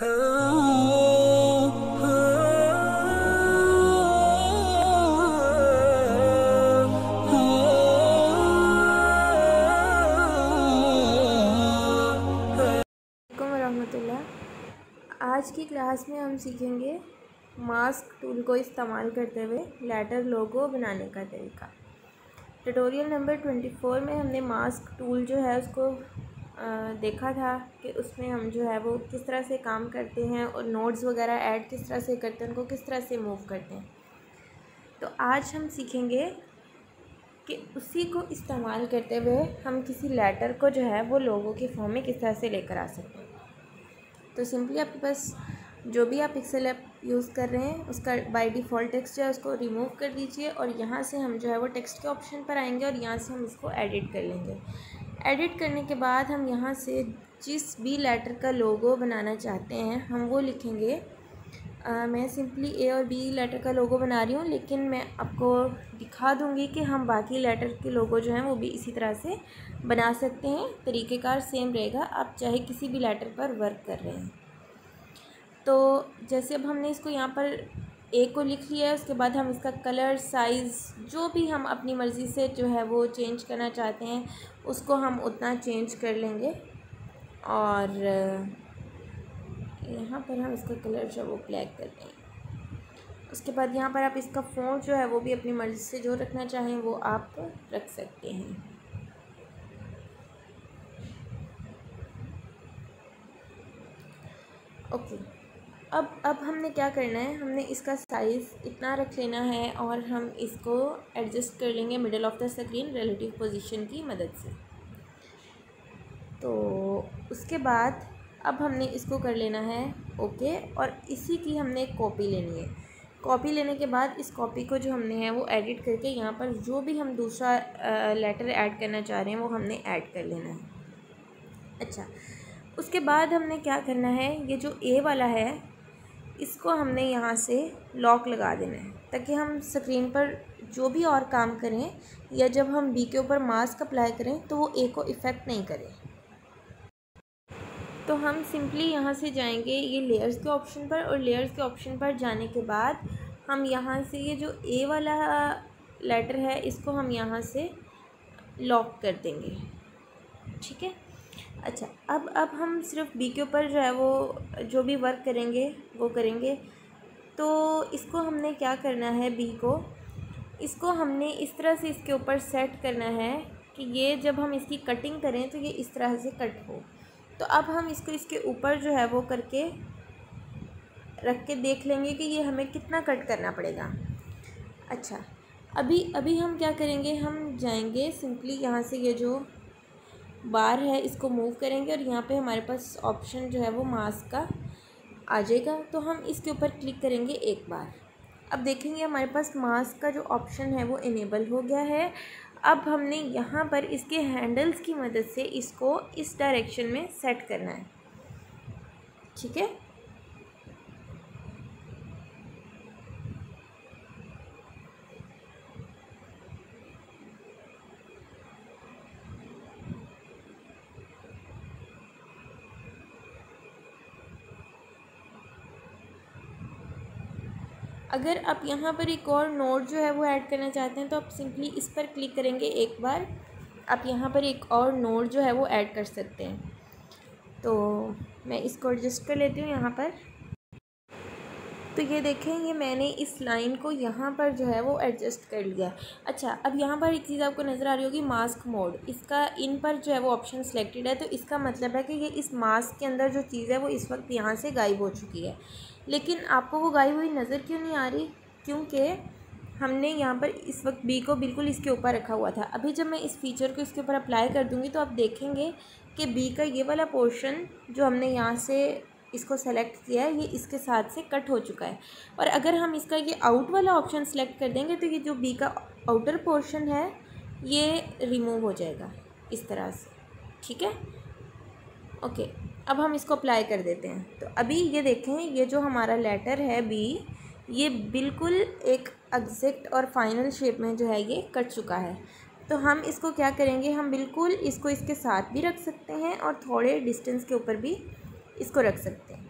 वरहमतुल्लाह। आज की क्लास में हम सीखेंगे मास्क टूल को इस्तेमाल करते हुए लेटर लोगो बनाने का तरीका। ट्यूटोरियल नंबर 24 में हमने मास्क टूल जो है उसको देखा था कि उसमें हम जो है वो किस तरह से काम करते हैं और नोट्स वगैरह ऐड किस तरह से करते हैं, उनको किस तरह से मूव करते हैं। तो आज हम सीखेंगे कि उसी को इस्तेमाल करते हुए हम किसी लेटर को जो है वो लोगो के फॉर्म में किस तरह से लेकर आ सकते हैं। तो सिंपली आपके पास जो भी आप एक्सेल ऐप यूज़ कर रहे हैं उसका बाय डिफ़ॉल्ट टेक्स्ट जो है उसको रिमूव कर दीजिए और यहाँ से हम जो है वो टेक्स्ट के ऑप्शन पर आएंगे और यहाँ से हम इसको एडिट कर लेंगे। एडिट करने के बाद हम यहाँ से जिस भी लेटर का लोगो बनाना चाहते हैं हम वो लिखेंगे। मैं सिंपली ए और बी लेटर का लोगो बना रही हूँ, लेकिन मैं आपको दिखा दूँगी कि हम बाकी लेटर के लोगो जो हैं वो भी इसी तरह से बना सकते हैं। तरीक़ेकार सेम रहेगा, आप चाहे किसी भी लेटर पर वर्क कर रहे हैं। तो जैसे अब हमने इसको यहाँ पर ए को लिख लिया है, उसके बाद हम इसका कलर साइज़ जो भी हम अपनी मर्ज़ी से जो है वो चेंज करना चाहते हैं उसको हम उतना चेंज कर लेंगे। और यहाँ पर हम इसका कलर जो वो ब्लैक कर देंगे। उसके बाद यहाँ पर आप इसका फ़ॉन्ट जो है वो भी अपनी मर्ज़ी से जो रखना चाहें वो आप रख सकते हैं। ओके, अब हमने क्या करना है, हमने इसका साइज़ इतना रख लेना है और हम इसको एडजस्ट कर लेंगे middle of the screen relative position की मदद से। तो उसके बाद अब हमने इसको कर लेना है ओके, और इसी की हमने एक कॉपी लेनी है। कॉपी लेने के बाद इस कॉपी को जो हमने है वो एडिट करके यहाँ पर जो भी हम दूसरा लेटर ऐड करना चाह रहे हैं वो हमने ऐड कर लेना है। अच्छा, उसके बाद हमने क्या करना है, ये जो ए वाला है इसको हमने यहाँ से लॉक लगा देना है ताकि हम स्क्रीन पर जो भी और काम करें या जब हम बी के ऊपर मास्क अप्लाई करें तो वो ए को इफ़ेक्ट नहीं करे। तो हम सिंपली यहाँ से जाएंगे ये लेयर्स के ऑप्शन पर, और लेयर्स के ऑप्शन पर जाने के बाद हम यहाँ से ये जो ए वाला लेटर है इसको हम यहाँ से लॉक कर देंगे। ठीक है। अच्छा, अब हम सिर्फ बी के ऊपर जो है वो जो भी वर्क करेंगे वो करेंगे। तो इसको हमने क्या करना है, बी को इसको हमने इस तरह से इसके ऊपर सेट करना है कि ये जब हम इसकी कटिंग करें तो ये इस तरह से कट हो। तो अब हम इसको इसके ऊपर जो है वो करके रख के देख लेंगे कि ये हमें कितना कट करना पड़ेगा। अच्छा, अभी हम क्या करेंगे, हम जाएंगे सिंपली यहाँ से ये जो बार है इसको मूव करेंगे और यहाँ पे हमारे पास ऑप्शन जो है वो मास्क का आ जाएगा। तो हम इसके ऊपर क्लिक करेंगे एक बार। अब देखेंगे हमारे पास मास्क का जो ऑप्शन है वो इनेबल हो गया है। अब हमने यहाँ पर इसके हैंडल्स की मदद से इसको इस डायरेक्शन में सेट करना है। ठीक है। अगर आप यहाँ पर एक और नोट जो है वो ऐड करना चाहते हैं तो आप सिंपली इस पर क्लिक करेंगे एक बार, आप यहाँ पर एक और नोट जो है वो ऐड कर सकते हैं। तो मैं इसको एडजस्ट कर लेती हूँ यहाँ पर। तो ये देखें, ये मैंने इस लाइन को यहाँ पर जो है वो एडजस्ट कर लिया। अच्छा, अब यहाँ पर एक चीज़ आपको नज़र आ रही होगी, मास्क मोड, इसका इन पर जो है वो ऑप्शन सेलेक्टेड है। तो इसका मतलब है कि ये इस मास्क के अंदर जो चीज़ है वो इस वक्त यहाँ से गायब हो चुकी है, लेकिन आपको वो गायब हुई नज़र क्यों नहीं आ रही, क्योंकि हमने यहाँ पर इस वक्त बी को बिल्कुल इसके ऊपर रखा हुआ था। अभी जब मैं इस फीचर को इसके ऊपर अप्लाई कर दूँगी तो आप देखेंगे कि बी का ये वाला पोर्शन जो हमने यहाँ से इसको सेलेक्ट किया है ये इसके साथ से कट हो चुका है। और अगर हम इसका ये आउट वाला ऑप्शन सेलेक्ट कर देंगे तो ये जो बी का आउटर पोर्शन है ये रिमूव हो जाएगा इस तरह से। ठीक है, ओके। अब हम इसको अप्लाई कर देते हैं। तो अभी ये देखें, ये जो हमारा लेटर है बी, ये बिल्कुल एक एग्जैक्ट और फाइनल शेप में जो है ये कट चुका है। तो हम इसको क्या करेंगे, हम बिल्कुल इसको इसके साथ भी रख सकते हैं और थोड़े डिस्टेंस के ऊपर भी इसको रख सकते हैं।